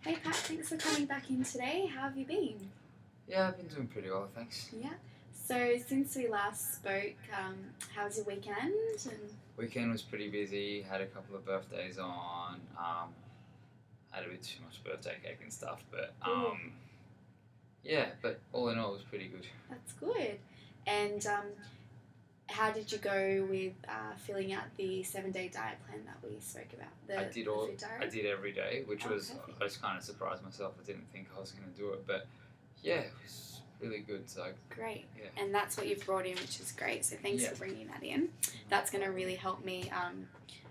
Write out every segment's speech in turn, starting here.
Hey Pat, thanks for coming back in today. How have you been? Yeah, I've been doing pretty well, thanks. Yeah. So since we last spoke, how was your weekend? And Weekend was pretty busy, had a couple of birthdays on, had a bit too much birthday cake and stuff, but Ooh, yeah, but all in all, it was pretty good. that's good. And how did you go with filling out the 7-day diet plan that we spoke about? The food I diary. did every day, which Oh, was, perfect. I was kind of surprised myself, I didn't think I was going to do it, but yeah, it was really good, so Great. yeah. And that's what you've brought in, which is great. So thanks Yeah. for bringing that in. That's going to really help me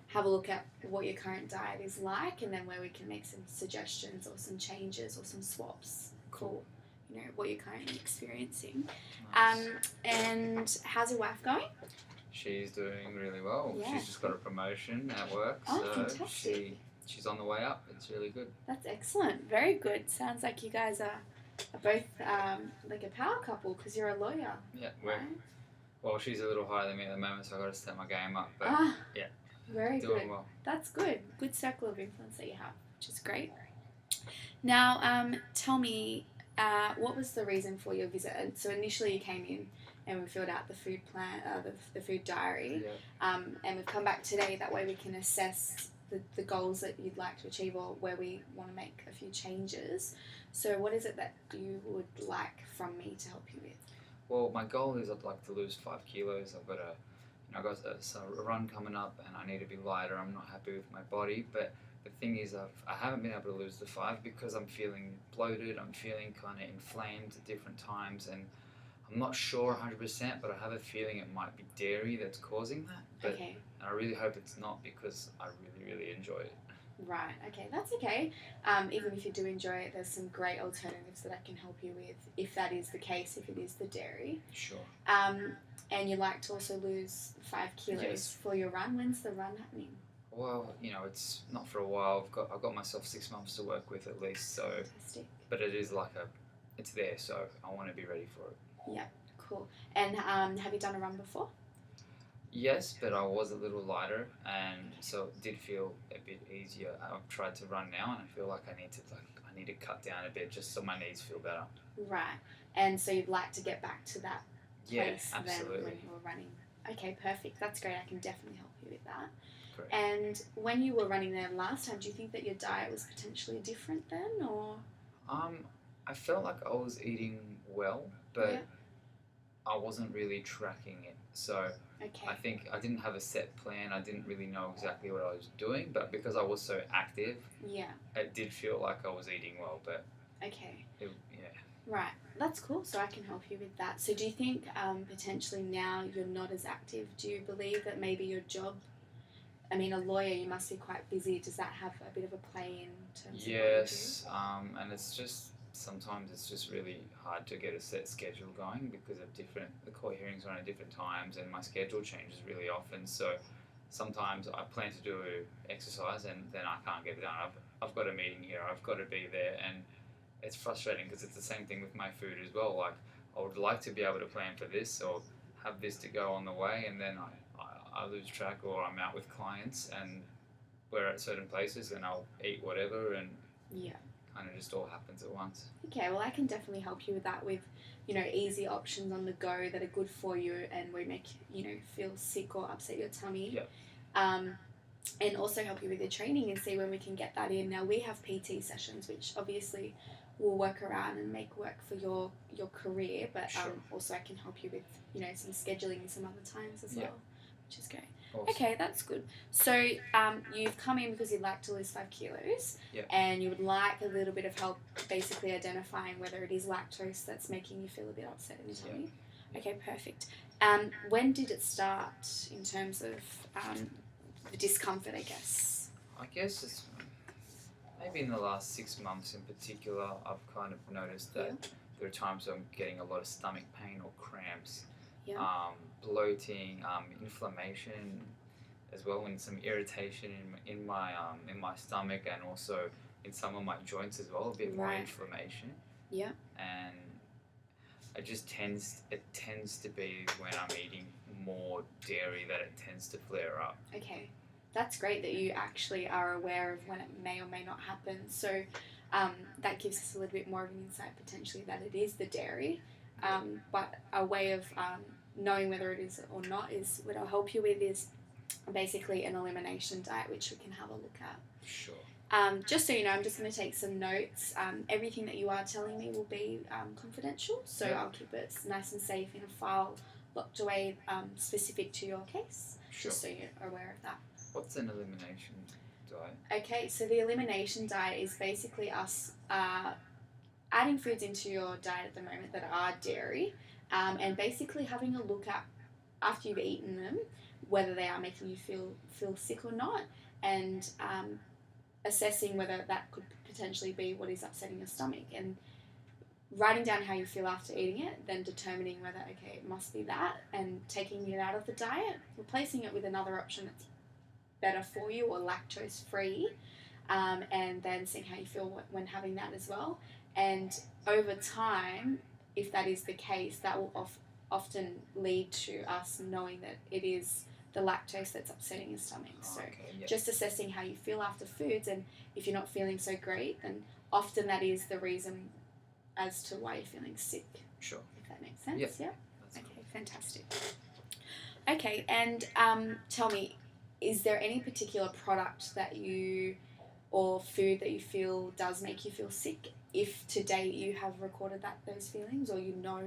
have a look at what your current diet is like, and then where we can make some suggestions or some changes or some swaps Cool. for what you're currently experiencing. Nice. And how's your wife going? She's doing really well. Yeah. She's just got a promotion at work, Oh, so fantastic. she's on the way up. It's really good. That's excellent. Very good. Sounds like you guys are both like a power couple because you're a lawyer, Yeah, right? well, she's a little higher than me at the moment, so I've got to step my game up, but yeah, very doing good. well. That's good. Good circle of influence that you have, which is great. Now, tell me, what was the reason for your visit? And so initially you came in and we filled out the food plan, the food diary, Yeah. and we've come back today. That way we can assess the goals that you'd like to achieve or where we want to make a few changes. So what is it that you would like from me to help you with? Well, my goal is I'd like to lose 5 kilos. I've got a run coming up, and I need to be lighter. I'm not happy with my body, but the thing is, I haven't been able to lose the 5 because I'm feeling bloated. I'm feeling kind of inflamed at different times, and I'm not sure 100%, but I have a feeling it might be dairy that's causing that. But Okay. I really hope it's not because I really, really enjoy it. Right, okay, that's okay. Even if you do enjoy it, there's some great alternatives that I can help you with if that is the case, if it is the dairy. Sure. And you like to also lose 5 kilos Yes. for your run. When's the run happening? Well, it's not for a while. I've got myself 6 months to work with at least. So, Fantastic. but it is it's there. So I want to be ready for it. Yeah, cool. And have you done a run before? Yes, but I was a little lighter, and so it did feel a bit easier. I've tried to run now, and I feel like I need to cut down a bit just so my knees feel better. Right. And so you'd like to get back to that Yeah, place then when absolutely. you were running. Okay, perfect. That's great. I can definitely help you with that. Correct. And when you were running there last time, do you think that your diet was potentially different then, or? I felt like I was eating well, but Yeah. I wasn't really tracking it. So Okay. I think I didn't have a set plan. I didn't really know exactly what I was doing, but because I was so active, Yeah. it did feel like I was eating well. But Okay. yeah, Right. That's cool. So I can help you with that. So do you think potentially now you're not as active? Do you believe that maybe your job? I mean, a lawyer, you must be quite busy. Does that have a bit of a play in terms of what you yes, and it's just sometimes it's just really hard to get a set schedule going because of the court hearings are on at different times, and my schedule changes really often. So sometimes I plan to do exercise, and then I can't get it done. I've got a meeting here. I've got to be there, and it's frustrating because it's the same thing with my food as well. Like I would like to be able to plan for this or have this to go on the way, and then I lose track, or I'm out with clients and we're at certain places and I'll eat whatever, and do? Yeah. kind of just all happens at once. Okay, well, I can definitely help you with that with, easy options on the go that are good for you and won't make, feel sick or upset your tummy. Yeah. And also help you with your training and see when we can get that in. Now, we have PT sessions, which obviously will work around and make work for your career, but Sure. also I can help you with, some scheduling and some other times as Yeah. well, which is great. Awesome. Okay, that's good. So you've come in because you'd like to lose 5 kilos, Yeah. and you would like a little bit of help basically identifying whether it is lactose that's making you feel a bit upset in your tummy. Yeah. Okay, perfect. When did it start in terms of the discomfort, I guess? I guess it's maybe in the last 6 months in particular, I've kind of noticed that there are times I'm getting a lot of stomach pain or cramps, Yeah. bloating, inflammation as well, and some irritation in my stomach, and also in some of my joints as well, a bit more Right. inflammation. Yeah. And it tends to be when I'm eating more dairy that it tends to flare up. Okay. That's great that you actually are aware of when it may or may not happen. So that gives us a little bit more of an insight potentially that it is the dairy. But a way of knowing whether it is or not is what I'll help you with is basically an elimination diet, which we can have a look at. Sure. Just so you know, I'm just going to take some notes. Everything that you are telling me will be confidential, so I'll keep it nice and safe in a file locked away specific to your case, Sure. just so you're aware of that. What's an elimination diet? Okay, so the elimination diet is basically us adding foods into your diet at the moment that are dairy, and basically having a look at, after you've eaten them, whether they are making you feel sick or not, and assessing whether that could potentially be what is upsetting your stomach, and writing down how you feel after eating it, then determining whether, okay, it must be that, and taking it out of the diet, replacing it with another option that's better for you or lactose free, and then seeing how you feel when having that as well. And over time, if that is the case, that will often lead to us knowing that it is the lactose that's upsetting your stomach. So just assessing how you feel after foods, and if you're not feeling so great, then often that is the reason as to why you're feeling sick. Sure. If that makes sense. Yep. Yeah. That's Okay, fantastic. Okay, and tell me, is there any particular product that you or food that you feel does make you feel sick? If to date you have recorded those feelings, or you know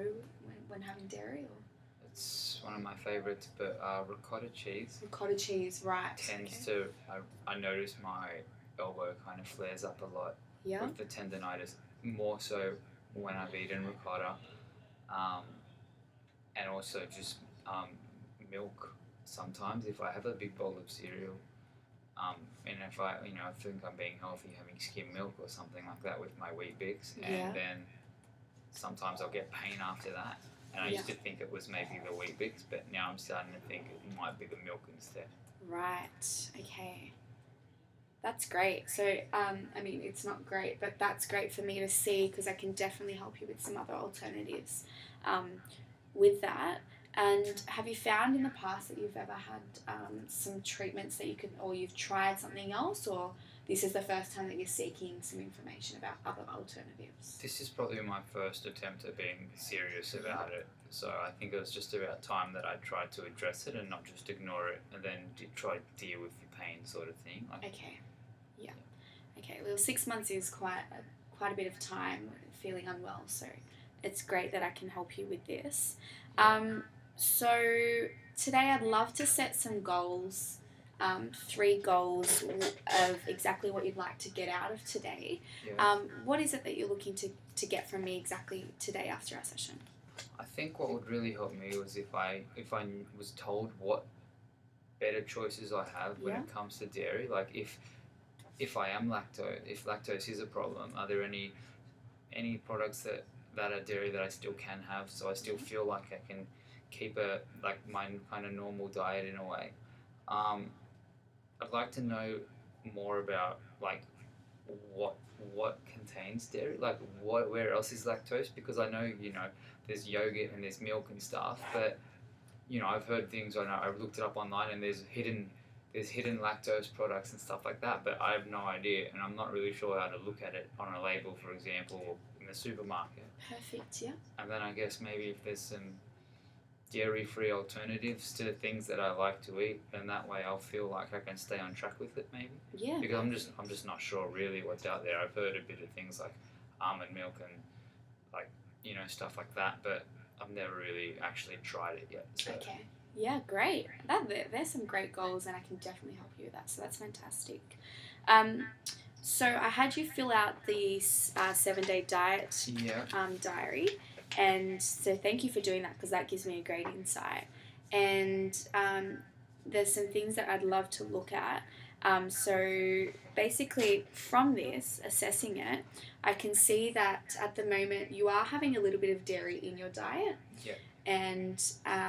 when having dairy, or It's one of my favourites, but ricotta cheese ricotta cheese, right? tends to. I notice my elbow kind of flares up a lot Yeah. with the tendonitis, more so when I've eaten ricotta, and also just milk. Sometimes if I have a big bowl of cereal, and if I think I'm being healthy, having skim milk or something like that with my Wheat Bix, and then sometimes I'll get pain after that. And I used to think it was maybe the Wheat Bix, but now I'm starting to think it might be the milk instead. Right. Okay. That's great. So, I mean, it's not great, but that's great for me to see, because I can definitely help you with some other alternatives with that. And have you found in the past that you've ever had some treatments that you could, or you've tried something else, or this is the first time that you're seeking some information about other alternatives? This is probably my first attempt at being serious about it. So I think it was just about time that I tried to address it and not just ignore it, and then try to deal with the pain, sort of thing. Okay. Yeah. Okay. Well, 6 months is quite a bit of time feeling unwell, so it's great that I can help you with this. So today I'd love to set some goals, 3 goals of exactly what you'd like to get out of today. Yeah. What is it that you're looking to get from me exactly today after our session? I think what would really help me was if I was told what better choices I have when it comes to dairy. Like if I am if lactose is a problem, are there any products that are dairy that I still can have, so I still feel like I can keep my kind of normal diet in a way. I'd like to know more about like what contains dairy, like where else is lactose, because I know there's yogurt and there's milk and stuff, but I've heard things, I've looked it up online, and there's hidden lactose products and stuff like that, but I have no idea, and I'm not really sure how to look at it on a label, for example, or in the supermarket. Perfect. Yeah. And then I guess maybe if there's some dairy-free alternatives to things that I like to eat, and that way I'll feel like I can stay on track with it, maybe. Yeah. Because I'm just not sure really what's out there. I've heard a bit of things like almond milk and stuff like that, but I've never really actually tried it yet. So. Okay. Yeah, great. There's some great goals, and I can definitely help you with that. So that's fantastic. So I had you fill out the 7-day diet diary, and so thank you for doing that, because that gives me a great insight. And there's some things that I'd love to look at. So basically from this, assessing it, I can see that at the moment you are having a little bit of dairy in your diet. Yeah. And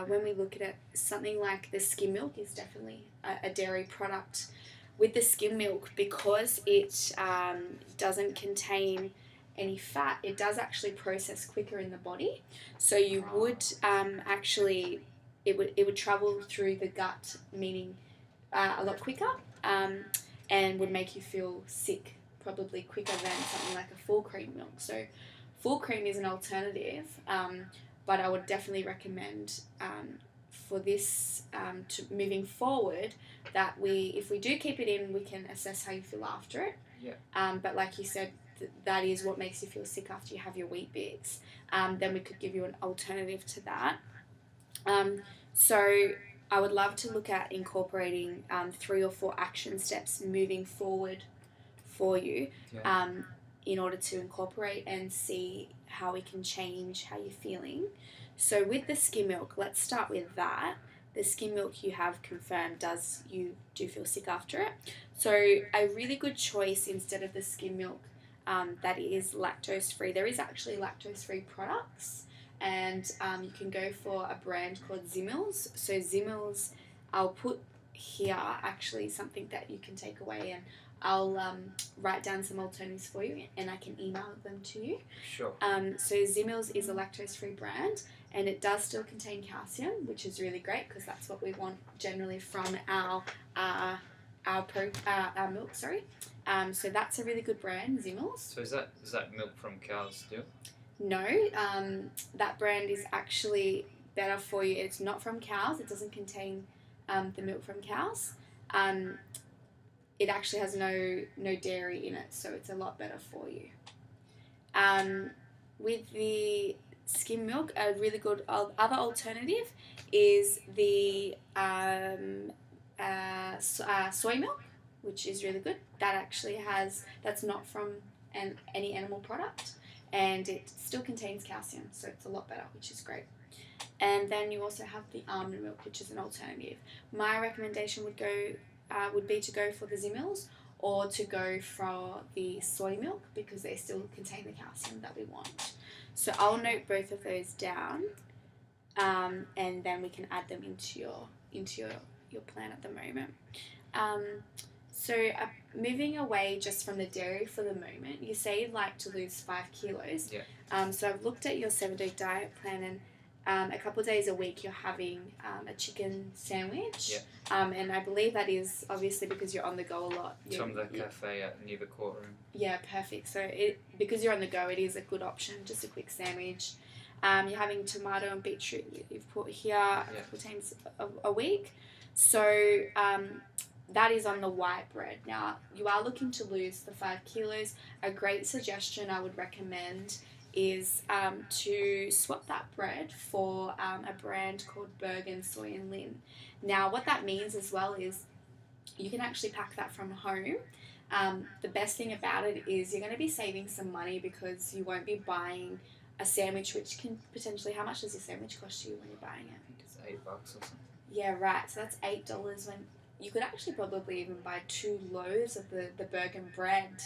when we look at it, something like the skim milk is definitely a dairy product. With the skim milk, because it doesn't contain any fat, it does actually process quicker in the body. So you would actually, it would travel through the gut, meaning a lot quicker, and would make you feel sick probably quicker than something like a full cream milk. So full cream is an alternative, but I would definitely recommend for this to moving forward that if we do keep it in, we can assess how you feel after it. Yeah. But like you said, that is what makes you feel sick after you have your wheat bix. Then we could give you an alternative to that. So I would love to look at incorporating 3 or 4 action steps moving forward for you, Yeah. in order to incorporate and see how we can change how you're feeling. So with the skim milk, let's start with that. The skim milk you have confirmed you do feel sick after it. So a really good choice instead of the skim milk that is lactose free. There is actually lactose free products, and you can go for a brand called Zimmels. So Zimmels, I'll put here actually something that you can take away, and I'll write down some alternatives for you, and I can email them to you. Sure. So Zimmels is a lactose-free brand, and it does still contain calcium, which is really great because that's what we want generally from our milk. Sorry. So that's a really good brand, Zimmels. So is that milk from cows still? No, that brand is actually better for you. It's not from cows. It doesn't contain the milk from cows. It actually has no dairy in it, so it's a lot better for you. With the skim milk, a really good other alternative is the soy milk, which is really good. That's not from any animal product, and it still contains calcium, so it's a lot better, which is great. And then you also have the almond milk, which is an alternative. My recommendation would be to go for the Zimmels or to go for the soy milk because they still contain the calcium that we want. So I'll note both of those down, and then we can add them into your plan at the moment. So moving away just from the dairy for the moment, you say you'd like to lose 5 kilos. Yeah. So I've looked at your 7-day diet plan, and a couple of days a week you're having a chicken sandwich. Yeah. And I believe that is obviously because you're on the go a lot. It's from the cafe near the courtroom. Yeah, perfect. So because you're on the go, it is a good option, just a quick sandwich. You're having tomato and beetroot you've put here a couple times a week. So that is on the white bread. Now, you are looking to lose the 5 kilos. A great suggestion I would recommend is to swap that bread for a brand called Bergen Soy and Lin. Now, what that means as well is you can actually pack that from home. The best thing about it is you're going to be saving some money because you won't be buying a sandwich, which can potentially, how much does your sandwich cost you when you're buying it? I think it's $8 or something. Yeah, right. So that's $8 when you could actually probably even buy 2 loaves of the Bergen bread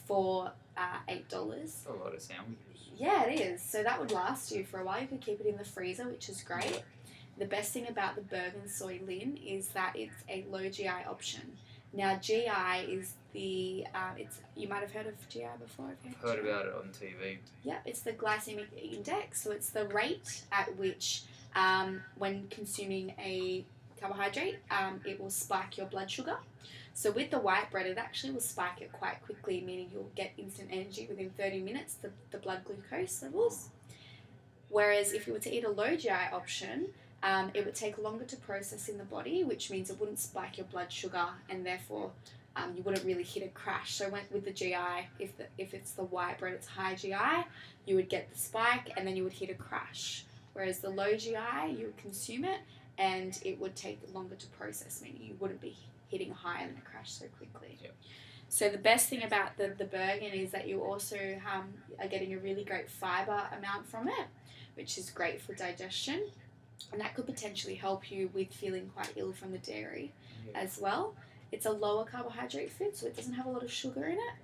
for $8. That's a lot of sandwiches. Yeah, it is. So that would last you for a while. You could keep it in the freezer, which is great. The best thing about the Bergen Soy Lin is that it's a low GI option. Now, GI is you might have heard of GI before. I've heard about it on TV. Yeah, it's the glycemic index. So it's the rate at which when consuming a carbohydrate, it will spike your blood sugar. So with the white bread, it actually will spike it quite quickly, meaning you'll get instant energy within 30 minutes, the blood glucose levels. Whereas if you were to eat a low GI option, it would take longer to process in the body, which means it wouldn't spike your blood sugar, and therefore you wouldn't really hit a crash. So with the GI, if it's the white bread, it's high GI, you would get the spike and then you would hit a crash. Whereas the low GI, you would consume it and it would take longer to process, meaning you wouldn't be hitting a high and then a crash so quickly. Yep. So the best thing about the Bergen is that you also are getting a really great fibre amount from it, which is great for digestion. And that could potentially help you with feeling quite ill from the dairy as well. It's a lower carbohydrate food, so it doesn't have a lot of sugar in it.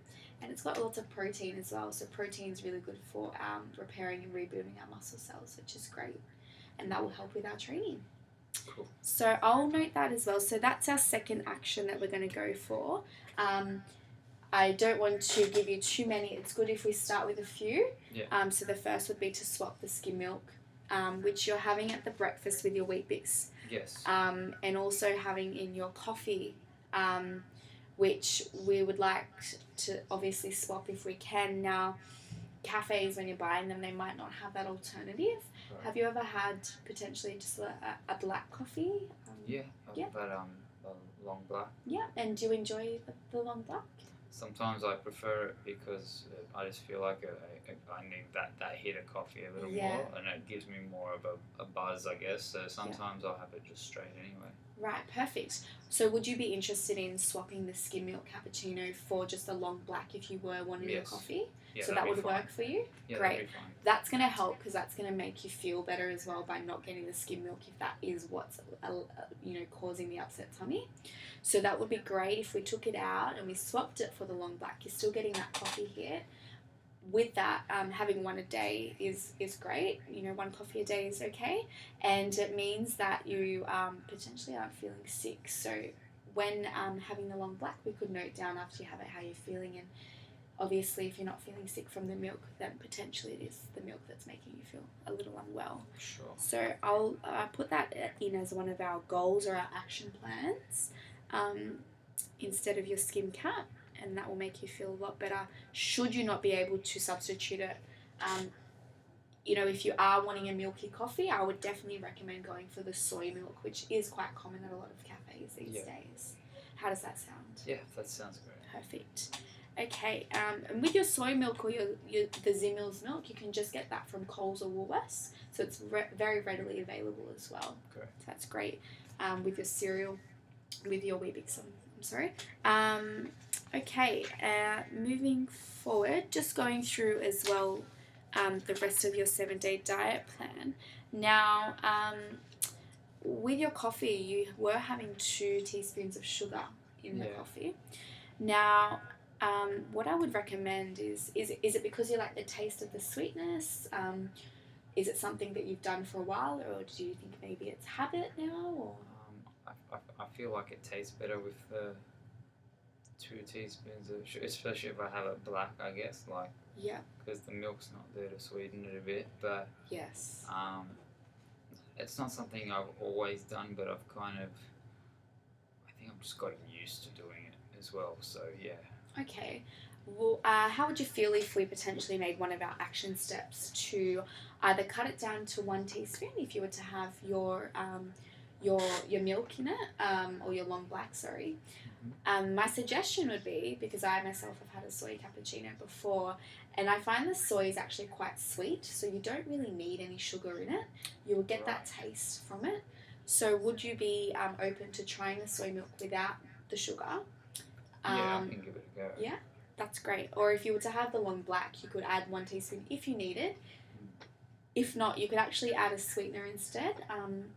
And it's got lots of protein as well. So protein is really good for repairing and rebuilding our muscle cells, which is great. And that will help with our training. Cool. So I'll note that as well. So that's our second action that we're going to go for. I don't want to give you too many. It's good if we start with a few. Yeah. So the first would be to swap the skim milk, which you're having at the breakfast with your Weet Bix. Yes. And also having in your coffee which we would like to obviously swap if we can. Now, cafes, when you're buying them, they might not have that alternative. Right. Have you ever had potentially just a black coffee? Yeah, yeah. but the long black. Yeah, and do you enjoy the long black? Sometimes I prefer it because I just feel like I need that hit of coffee a little more, and it gives me more of a buzz, I guess. So sometimes I'll have it just straight anyway. Right, perfect. So would you be interested in swapping the skim milk cappuccino for just a long black if you were wanting your coffee? Yeah, so that would work for you? Yeah, great. That'd be fine. That's going to help because that's going to make you feel better as well by not getting the skim milk if that is what's causing the upset tummy. So that would be great if we took it out and we swapped it for the long black. You're still getting that coffee hit. With that, having one a day is great. One coffee a day is okay, and it means that you potentially aren't feeling sick. So when having the long black, we could note down after you have it how you're feeling, and obviously if you're not feeling sick from the milk, then potentially it is the milk that's making you feel a little unwell. Sure. So I'll put that in as one of our goals or our action plans instead of your skim cap. And that will make you feel a lot better should you not be able to substitute it. If you are wanting a milky coffee, I would definitely recommend going for the soy milk, which is quite common at a lot of cafes these days. How does that sound? Yeah, that sounds great. Perfect. Okay, and with your soy milk or the Zimmels milk, you can just get that from Coles or Woolworths, so it's very readily available as well. Correct. So that's great with your cereal, with your Weet-Bix, I'm sorry. Okay, moving forward, just going through as well the rest of your 7-day diet plan. Now, with your coffee, you were having 2 teaspoons of sugar in the coffee. Now, what I would recommend is it because you like the taste of the sweetness? Is it something that you've done for a while, or do you think maybe it's habit now? Or? I feel like it tastes better with the 2 teaspoons of sugar, especially if I have it black, I guess, because the milk's not there to sweeten it a bit, but yes, it's not something I've always done, but I think I've just gotten used to doing it as well, so yeah. Okay, well, how would you feel if we potentially made one of our action steps to either cut it down to 1 teaspoon if you were to have your milk in it, or your long black, sorry. My suggestion would be, because I myself have had a soy cappuccino before, and I find the soy is actually quite sweet, so you don't really need any sugar in it. You will get that taste from it. So would you be open to trying the soy milk without the sugar? Yeah, I can give it a go. Yeah, that's great. Or if you were to have the long black, you could add 1 teaspoon if you needed. If not, you could actually add a sweetener instead.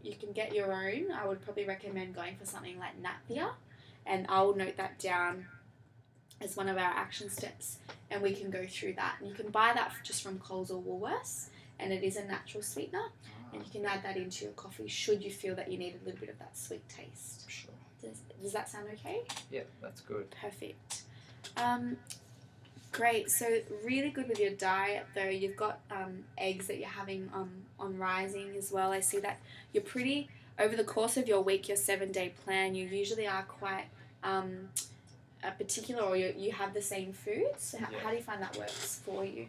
You can get your own. I would probably recommend going for something like Napier, and I'll note that down as one of our action steps, and we can go through that. And you can buy that just from Coles or Woolworths, and it is a natural sweetener, and you can add that into your coffee should you feel that you need a little bit of that sweet taste. Sure. Does that sound okay? Yeah, that's good. Perfect. Great. So really good with your diet, though. You've got eggs that you're having on rising as well. I see that you're pretty, over the course of your week, your 7-day plan, you usually are quite particular, or you have the same foods. So how do you find that works for you?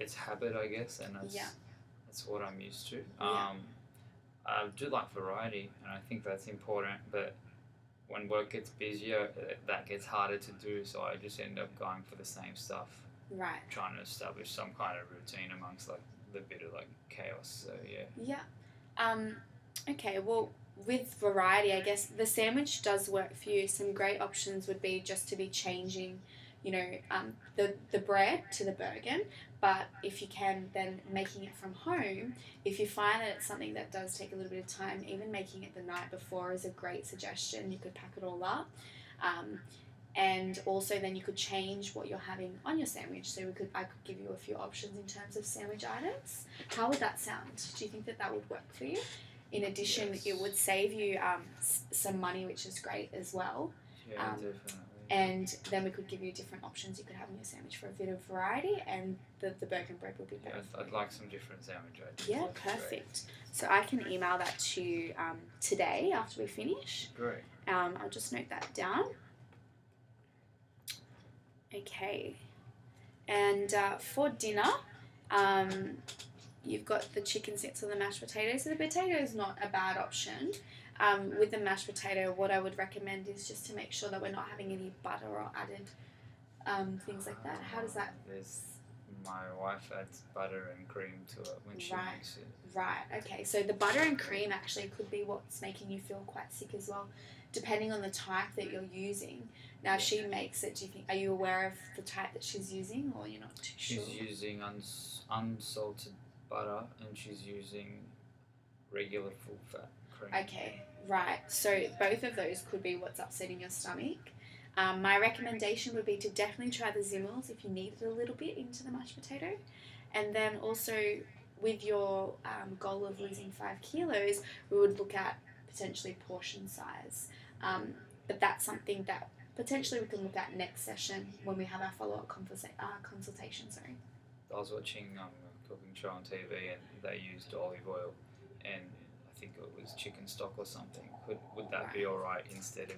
It's habit, I guess, and that's what I'm used to. I do like variety, and I think that's important, but when work gets busier, that gets harder to do, so I just end up going for the same stuff. Right. Trying to establish some kind of routine amongst the bit of chaos, so yeah. Yeah. Okay, well, with variety, I guess the sandwich does work for you. Some great options would be just to be changing, the bread to the Bergen, but if you can, then making it from home. If you find that it's something that does take a little bit of time, even making it the night before is a great suggestion. You could pack it all up. And also then you could change what you're having on your sandwich. So I could give you a few options in terms of sandwich items. How would that sound? Do you think that would work for you? In addition, yes. It would save you some money, which is great as well. Yeah, definitely. And then we could give you different options you could have in your sandwich for a bit of variety, and the Bergen bread would be better. Yeah, I'd like some different sandwich ideas. Yeah, perfect. So I can email that to you today after we finish. Great. I'll just note that down. Okay. And for dinner, you've got the chicken sets or the mashed potatoes. So the potato is not a bad option. With the mashed potato, what I would recommend is just to make sure that we're not having any butter or added things like that. How does that? My wife adds butter and cream to it when she makes it. Right, okay. So the butter and cream actually could be what's making you feel quite sick as well, depending on the type that you're using. Now, if she makes it, are you aware of the type that she's using, or you're not too sure? She's using unsalted butter, and she's using regular full fat cream. Okay, right. So both of those could be what's upsetting your stomach. My recommendation would be to definitely try the Zimmels if you need it a little bit into the mashed potato. And then also with your goal of losing 5 kilos, we would look at potentially portion size. But that's something that potentially we can look at next session when we have our follow-up consultation. Sorry. I was watching a cooking show on TV and they used olive oil and I think it was chicken stock or something. Would that be alright instead of...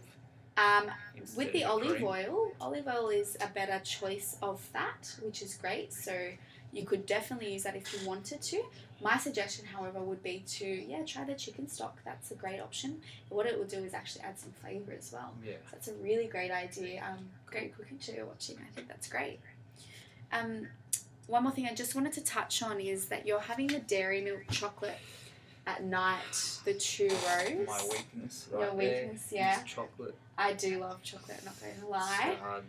With the olive oil is a better choice of fat, which is great. So you could definitely use that if you wanted to. My suggestion, however, would be to try the chicken stock. That's a great option. What it will do is actually add some flavour as well. Yeah. So that's a really great idea. Great cooking show you're watching. I think that's great. One more thing I just wanted to touch on is that you're having the dairy milk chocolate at night, the 2 rows. My weakness, right? Your weakness, there, yeah. Chocolate. I do love chocolate, I'm not going to lie. It's so hard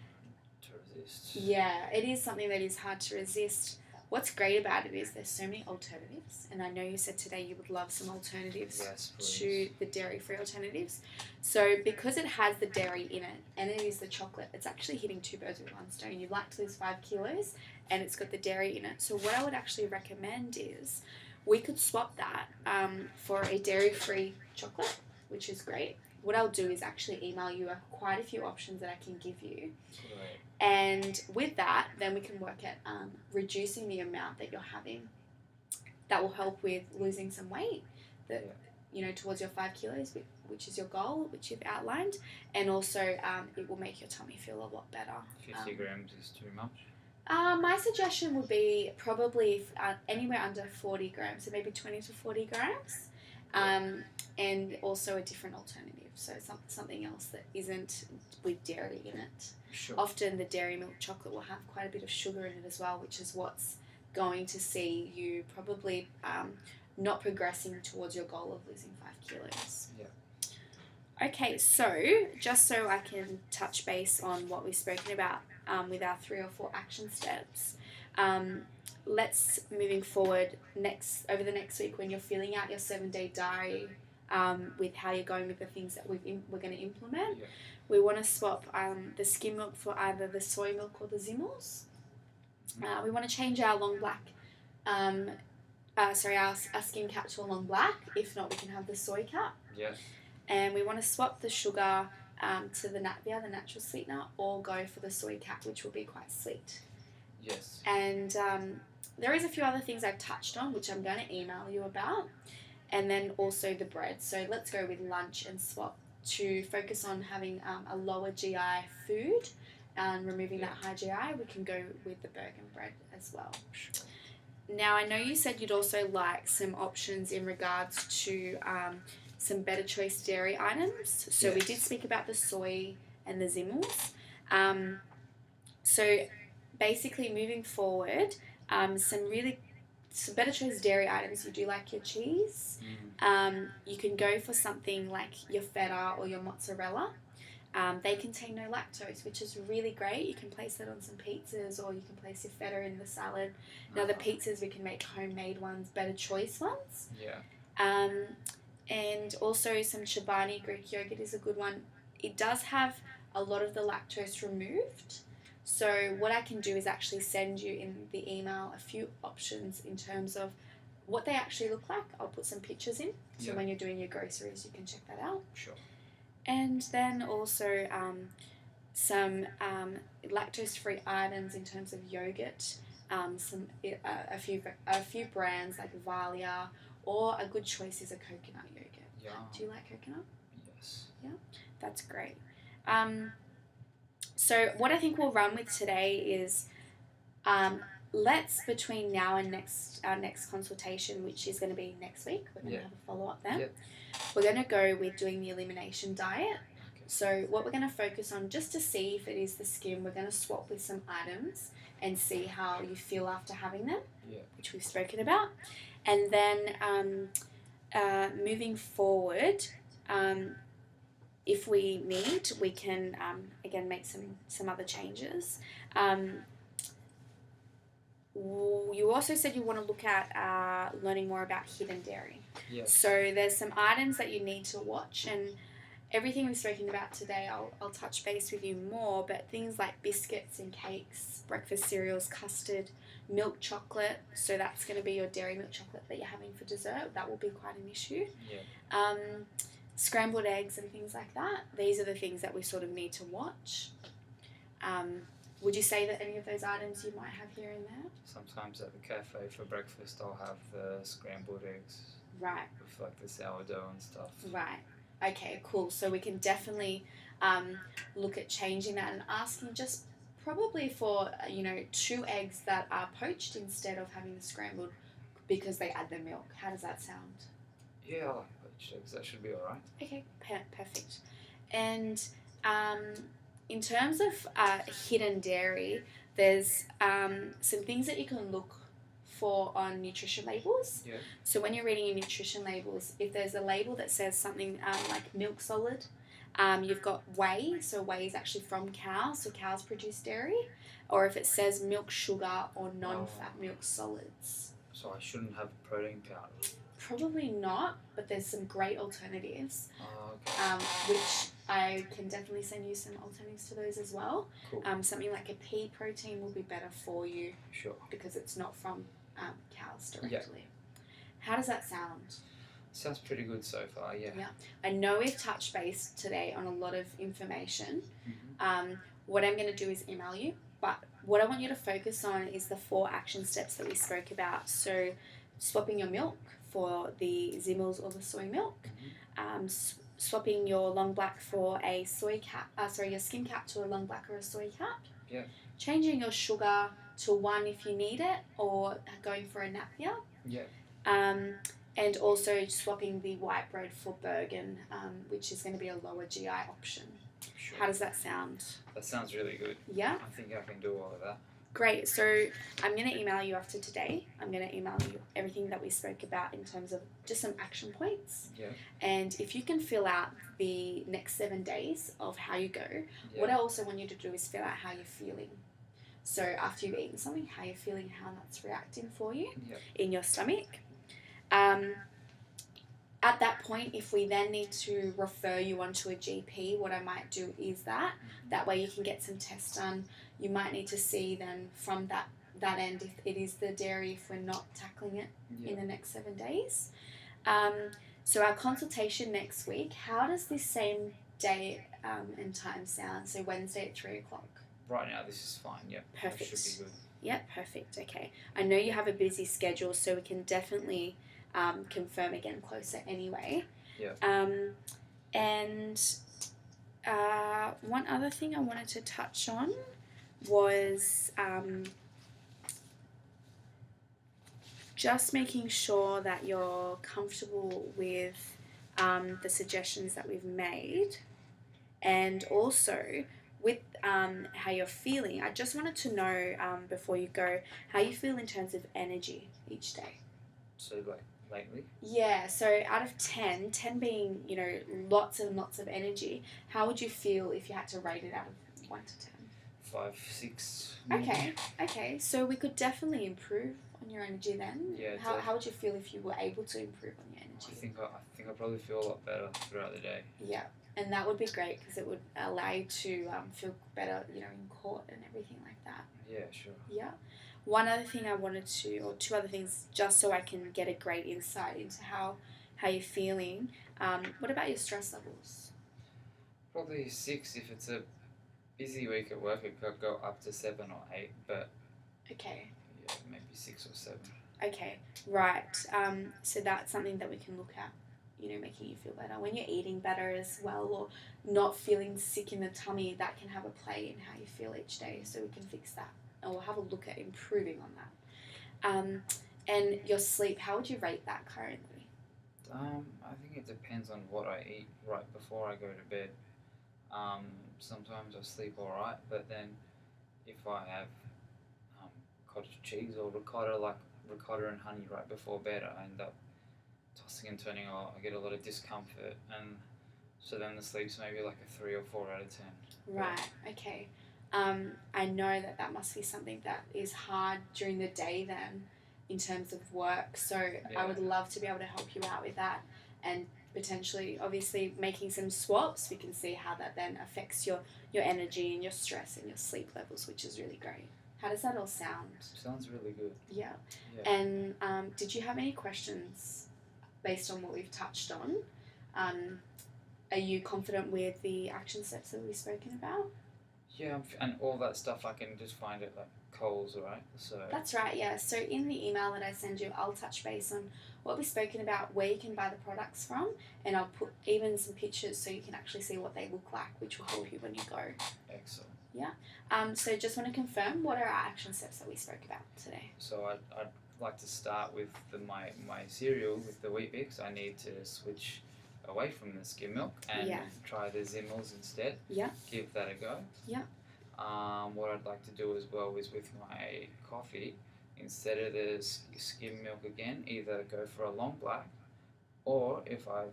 to resist. Yeah, it is something that is hard to resist. What's great about it is there's so many alternatives, and I know you said today you would love some alternatives to the dairy-free alternatives. So because it has the dairy in it and it is the chocolate, it's actually hitting 2 birds with 1 stone. You'd like to lose 5 kilos and it's got the dairy in it. So what I would actually recommend is we could swap that for a dairy-free chocolate, which is great. What I'll do is actually email you quite a few options that I can give you. Right. And with that, then we can work at reducing the amount that you're having. That will help with losing some weight, towards your 5 kilos, which is your goal, which you've outlined. And also it will make your tummy feel a lot better. 50 grams is too much? My suggestion would be probably anywhere under 40 grams, so maybe 20 to 40 grams. And also a different alternative, so something else that isn't with dairy in it. Sure. Often the dairy milk chocolate will have quite a bit of sugar in it as well, which is what's going to see you probably not progressing towards your goal of losing 5 kilos. Yeah. Okay, so just so I can touch base on what we've spoken about with our 3 or 4 action steps, let's, moving forward, over the next week when you're filling out your 7-day diary with how you're going with the things that we're going to implement, we want to swap the skim milk for either the soy milk or the Zimmels. We want to change our long black, our skim cap to a long black. If not, we can have the soy cap. Yes. And we want to swap the sugar to the Natvia, the natural sweetener, or go for the soy cap, which will be quite sweet. Yes. And there is a few other things I've touched on, which I'm going to email you about. And then also the bread. So let's go with lunch and swap to focus on having a lower GI food and removing that high GI. We can go with the Bergen bread as well. Sure. Now, I know you said you'd also like some options in regards to some better choice dairy items. So we did speak about the soy and the Zimmels. So basically moving forward, some better choice dairy items. You do like your cheese. You can go for something like your feta or your mozzarella. They contain no lactose, which is really great. You can place that on some pizzas, or you can place your feta in the salad. Now the pizzas, we can make homemade ones, better choice ones. Yeah. And also some Chobani Greek yogurt is a good one. It does have a lot of the lactose removed. So what I can do is actually send you in the email a few options in terms of what they actually look like. I'll put some pictures in, so when you're doing your groceries, you can check that out. Sure. And then also some lactose-free items in terms of yogurt. A few brands like Valia, or a good choice is a coconut yogurt. Yeah. Do you like coconut? Yes. Yeah. That's great. So what I think we'll run with today is um, let's between now and our next consultation, which is going to be next week. We're going to have a follow up then. We're going to go with doing the elimination diet. So what we're going to focus on, just to see if it is the skin, we're going to swap with some items and see how you feel after having them, which we've spoken about. And then moving forward, if we need, we can again make some other changes. You also said you want to look at learning more about hidden dairy. So there's some items that you need to watch, and everything we've spoken about today, I'll touch base with you more, but things like biscuits and cakes, breakfast cereals, custard, milk chocolate, so that's going to be your dairy milk chocolate that you're having for dessert, that will be quite an issue. Scrambled eggs and things like that, these are the things that we sort of need to watch. Would you say that any of those items you might have here and there? Sometimes at the cafe for breakfast I'll have the scrambled eggs. Right. With like the sourdough and stuff. Right. Okay, cool. So we can definitely look at changing that and asking just probably for, 2 eggs that are poached instead of having the scrambled because they add the milk. How does that sound? Yeah, I like poached eggs. That should be alright. Okay, perfect. And in terms of hidden dairy, there's some things that you can look for on nutrition labels. So when you're reading your nutrition labels, if there's a label that says something like milk solid, you've got whey, so whey is actually from cows, so cows produce dairy, or if it says milk sugar or non-fat milk solids. So I shouldn't have protein powder? Probably not, but there's some great alternatives, okay. Which I can definitely send you some alternatives to those as well. Cool. Something like a pea protein will be better for you. Sure. Because it's not from cows directly. How does that sound? Sounds pretty good so far, yeah. I know we've touched base today on a lot of information. What I'm going to do is email you, but what I want you to focus on is the 4 action steps that we spoke about. So swapping your milk for the Zimmels or the soy milk, swapping your long black for a soy cap, your skim cap to a long black or a soy cap, changing your sugar to 1 if you need it, or going for a Napier, and also swapping the white bread for Bergen, which is going to be a lower GI option. Sure. How does that sound? That sounds really good. Yeah? I think I can do all of that. Great. So I'm going to email you after today. I'm going to email you everything that we spoke about in terms of just some action points. And if you can fill out the next 7 days of how you go, what I also want you to do is fill out how you're feeling. So after you've eaten something, how you're feeling, how that's reacting for you in your stomach. At that point, if we then need to refer you onto a GP, what I might do is that way you can get some tests done. You might need to see then from that end if it is the dairy, if we're not tackling it in the next 7 days. So our consultation next week, how does this same day and time sound? So Wednesday at 3 o'clock. Right now this is fine, Perfect. That should be good. Yep, perfect. Okay. I know you have a busy schedule, so we can definitely confirm again closer anyway. And one other thing I wanted to touch on was just making sure that you're comfortable with the suggestions that we've made, and also with how you're feeling. I just wanted to know before you go how you feel in terms of energy each day. So like lately? Yeah, so out of 10 being, lots and lots of energy, how would you feel if you had to rate it out of 1 to 10? 5, 6. Okay, so we could definitely improve on your energy then. How would you feel if you were able to improve on your energy? I think I probably feel a lot better throughout the day. Yeah, and that would be great because it would allow you to feel better, in court and everything like that. Yeah, sure. Yeah. One other thing I wanted to, or 2 other things, just so I can get a great insight into how you're feeling. What about your stress levels? Probably 6 if it's a busy week at work. It could go up to 7 or 8, but okay. Yeah, maybe 6 or 7. Okay, right. So that's something that we can look at, making you feel better. When you're eating better as well, or not feeling sick in the tummy, that can have a play in how you feel each day. So we can fix that, or have a look at improving on that. And your sleep, how would you rate that currently? I think it depends on what I eat right before I go to bed. Sometimes I sleep alright, but then if I have cottage cheese or ricotta, like ricotta and honey right before bed, I end up tossing and turning. I get a lot of discomfort, and so then the sleep's maybe like a 3 or 4 out of 10. Right, okay. I know that must be something that is hard during the day then, in terms of work. So Yeah. I would love to be able to help you out with that, and potentially, obviously, making some swaps. We can see how that then affects your energy and your stress and your sleep levels, which is really great. How does that all sound? Sounds really good. Yeah. Yeah. And did you have any questions based on what we've touched on? Are you confident with the action steps that we've spoken about? Yeah, and all that stuff I can just find at like Coles, right? So That's right, yeah. So in the email that I send you, I'll touch base on what we've spoken about, where you can buy the products from, and I'll put even some pictures so you can actually see what they look like, which will help you when you go. excellent. So just want to confirm, what are our action steps that we spoke about today? So I'd like to start with my cereal with the Wheat Bix. I need to switch away from the skim milk and Yeah. try the Zimmels instead. Yeah. Give that a go. Yeah. What I'd like to do as well is with my coffee, instead of the skim milk again, either go for a long black, or if I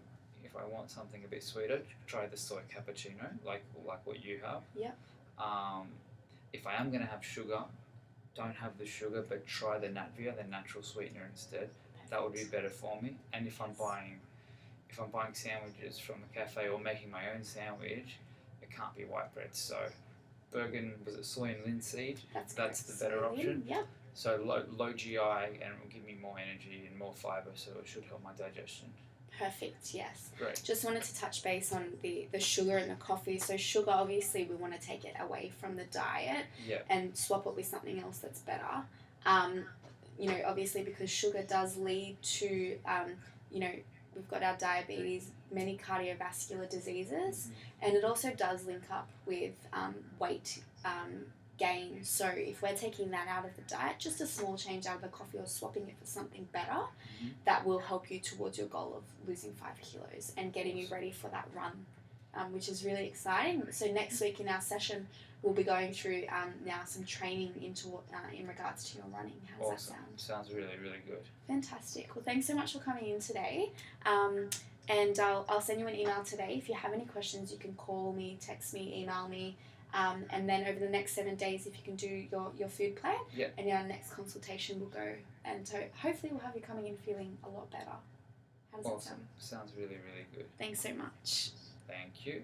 want something a bit sweeter, try the soy cappuccino, like what you have. Yeah. If I am gonna have sugar, don't have the sugar, but try the Natvia, the natural sweetener instead. That would be better for me. And if I'm buying sandwiches from the cafe or making my own sandwich, it can't be white bread. So was it soy and linseed? That's correct. the better option. Yep. So low GI, and it will give me more energy and more fibre, so it should help my digestion. Perfect, yes. Great. Just wanted to touch base on the sugar in the coffee. So sugar, obviously, we want to take it away from the diet and swap it with something else that's better. Obviously, because sugar does lead to, we've got our diabetes, many cardiovascular diseases, and it also does link up with weight gain. So if we're taking that out of the diet, just a small change out of the coffee or swapping it for something better, that will help you towards your goal of losing 5 kilos and getting you ready for that run, which is really exciting. So next week in our session, we'll be going through now some training in regards to your running. How does that sound? Sounds really, really good. Fantastic. Well, thanks so much for coming in today. And I'll send you an email today. If you have any questions, you can call me, text me, email me. And then over the next 7 days, if you can do your food plan, and our next consultation will go. And so hopefully we'll have you coming in feeling a lot better. How does that sound? Sounds really, really good. Thanks so much. Thank you.